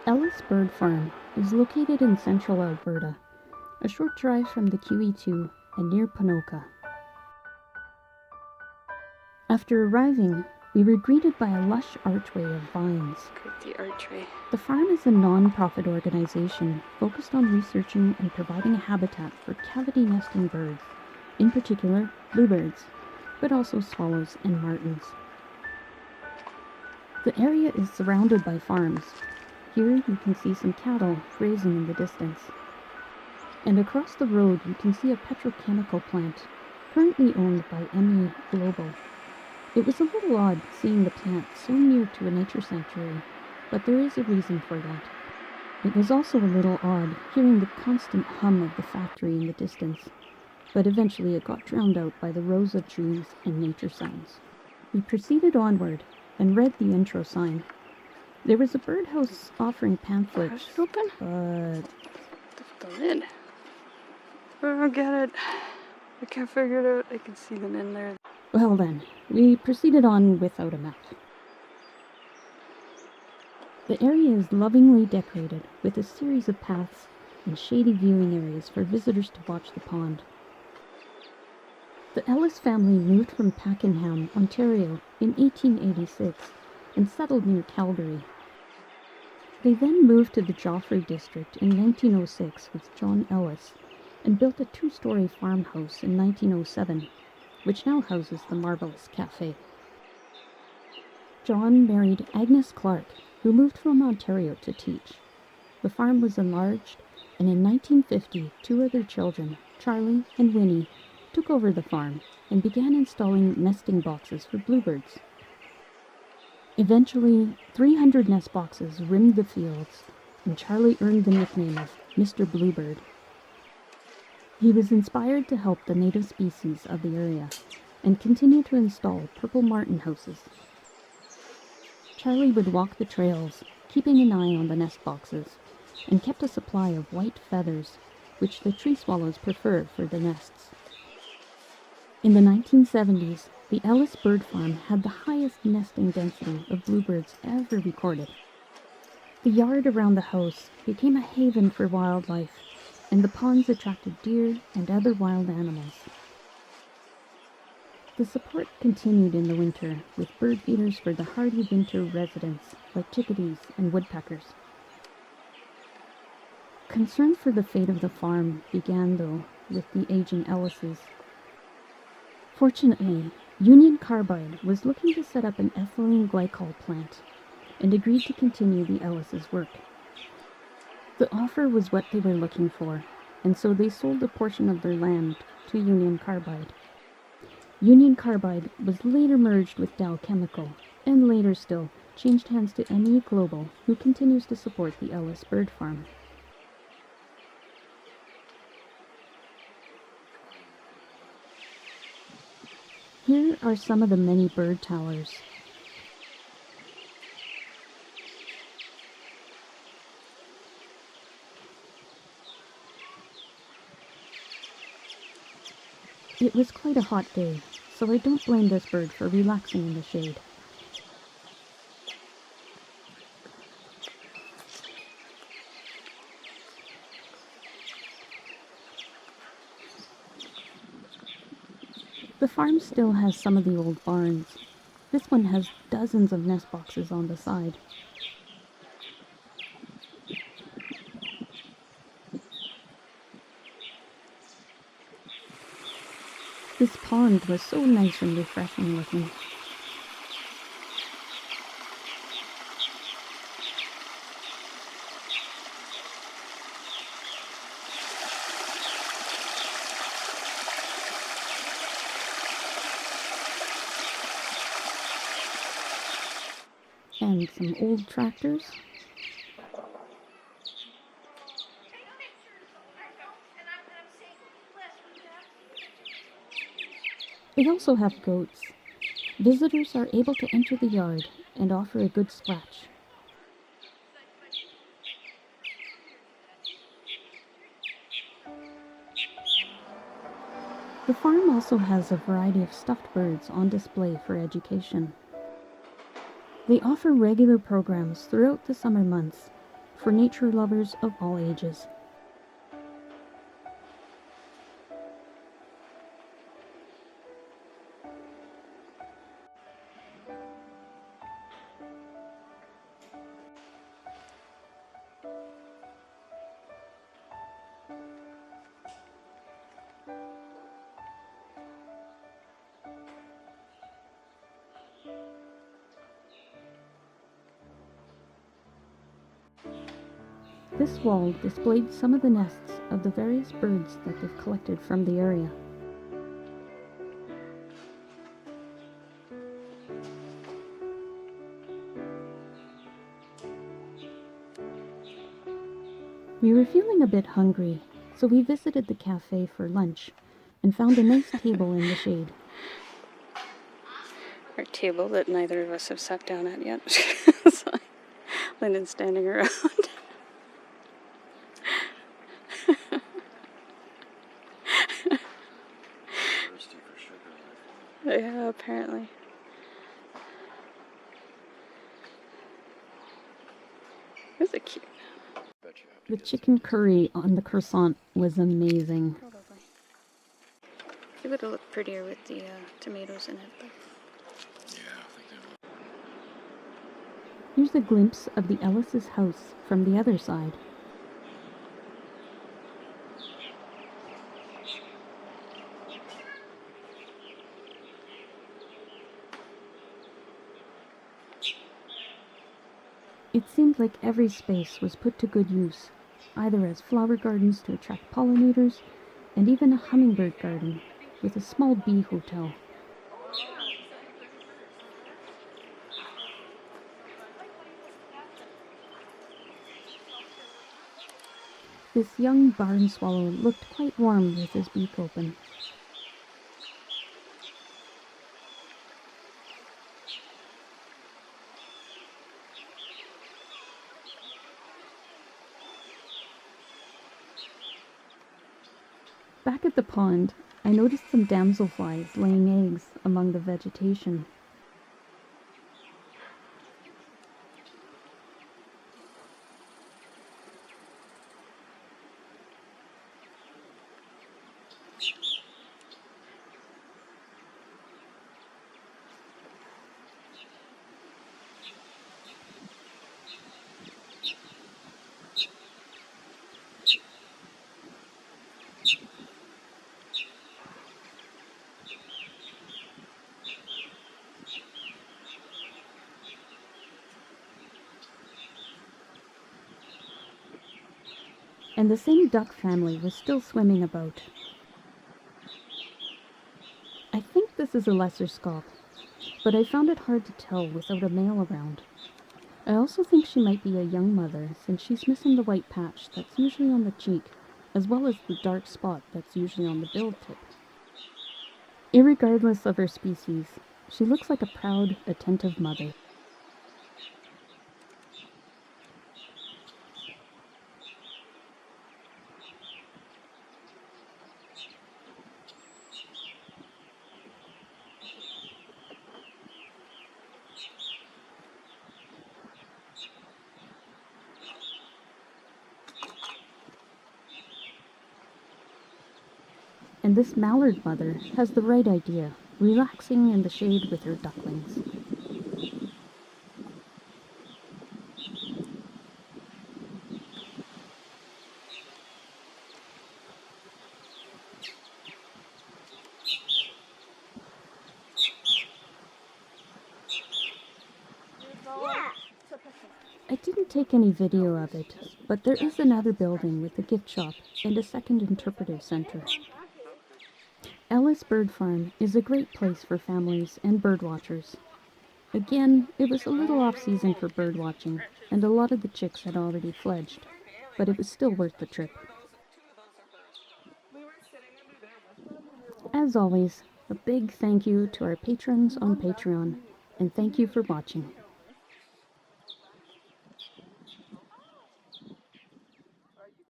Ellis Bird Farm is located in central Alberta, a short drive from the QE2 and near Ponoka. After arriving, we were greeted by a lush archway of vines. The archway. The farm is a non-profit organization focused on researching and providing a habitat for cavity nesting birds, in particular bluebirds, but also swallows and martins. The area is surrounded by farms. Here you can see some cattle grazing in the distance. And across the road you can see a petrochemical plant, currently owned by ME Global. It was a little odd seeing the plant so near to a nature sanctuary, but there is a reason for that. It was also a little odd hearing the constant hum of the factory in the distance, but eventually it got drowned out by the rows of trees and nature sounds. We proceeded onward and read the intro sign. There was a birdhouse offering pamphlets, Is it open? but... The lid. Oh, get it. I can't figure it out. I can see them in there. Well then, we proceeded on without a map. The area is lovingly decorated with a series of paths and shady viewing areas for visitors to watch the pond. The Ellis family moved from Pakenham, Ontario in 1886 and settled near Calgary. They then moved to the Joffre district in 1906 with John Ellis and built a 2-story farmhouse in 1907, which now houses the Marvelous Cafe. John married Agnes Clark, who moved from Ontario to teach. The farm was enlarged, and in 1950, 2 other children, Charlie and Winnie, took over the farm and began installing nesting boxes for bluebirds. Eventually, 300 nest boxes rimmed the fields, and Charlie earned the nickname of Mr. Bluebird. He was inspired to help the native species of the area and continued to install purple martin houses. Charlie would walk the trails, keeping an eye on the nest boxes, and kept a supply of white feathers, which the tree swallows prefer for their nests. In the 1970s, the Ellis Bird Farm had the highest nesting density of bluebirds ever recorded. The yard around the house became a haven for wildlife, and the ponds attracted deer and other wild animals. The support continued in the winter with bird feeders for the hardy winter residents like chickadees and woodpeckers. Concern for the fate of the farm began, though, with the aging Ellises. Fortunately, Union Carbide was looking to set up an ethylene glycol plant and agreed to continue the Ellises' work. The offer was what they were looking for, and so they sold a portion of their land to Union Carbide. Union Carbide was later merged with Dow Chemical, and later still changed hands to ME Global, who continues to support the Ellis Bird Farm. Here are some of the many bird towers. It was quite a hot day, so I don't blame this bird for relaxing in the shade. The farm still has some of the old barns. This one has dozens of nest boxes on the side. This pond was so nice and refreshing looking. And some old tractors. They also have goats. Visitors are able to enter the yard and offer a good scratch. The farm also has a variety of stuffed birds on display for education. They offer regular programs throughout the summer months for nature lovers of all ages. This wall displayed some of the nests of the various birds that they've collected from the area. We were feeling a bit hungry, so we visited the cafe for lunch and found a nice table in the shade. Our table that neither of us have sat down at yet. So, Lyndon's standing around. Yeah, apparently. This is cute. The chicken curry on the croissant was amazing. Probably. It would have looked prettier with the tomatoes in it. But... Yeah, I think they will. Here's a glimpse of the Ellis's house from the other side. It seemed like every space was put to good use, either as flower gardens to attract pollinators, and even a hummingbird garden with a small bee hotel. This young barn swallow looked quite warm with his beak open. Back at the pond, I noticed some damselflies laying eggs among the vegetation. And the same duck family was still swimming about. I think this is a lesser scaup, but I found it hard to tell without a male around. I also think she might be a young mother, since she's missing the white patch that's usually on the cheek, as well as the dark spot that's usually on the bill tip. Irregardless of her species, she looks like a proud, attentive mother. And this mallard mother has the right idea, relaxing in the shade with her ducklings. I didn't take any video of it, but there is another building with a gift shop and a second interpretive center. Ellis Bird Farm is a great place for families and birdwatchers. Again, it was a little off-season for birdwatching, and a lot of the chicks had already fledged, but it was still worth the trip. As always, a big thank you to our patrons on Patreon, and thank you for watching.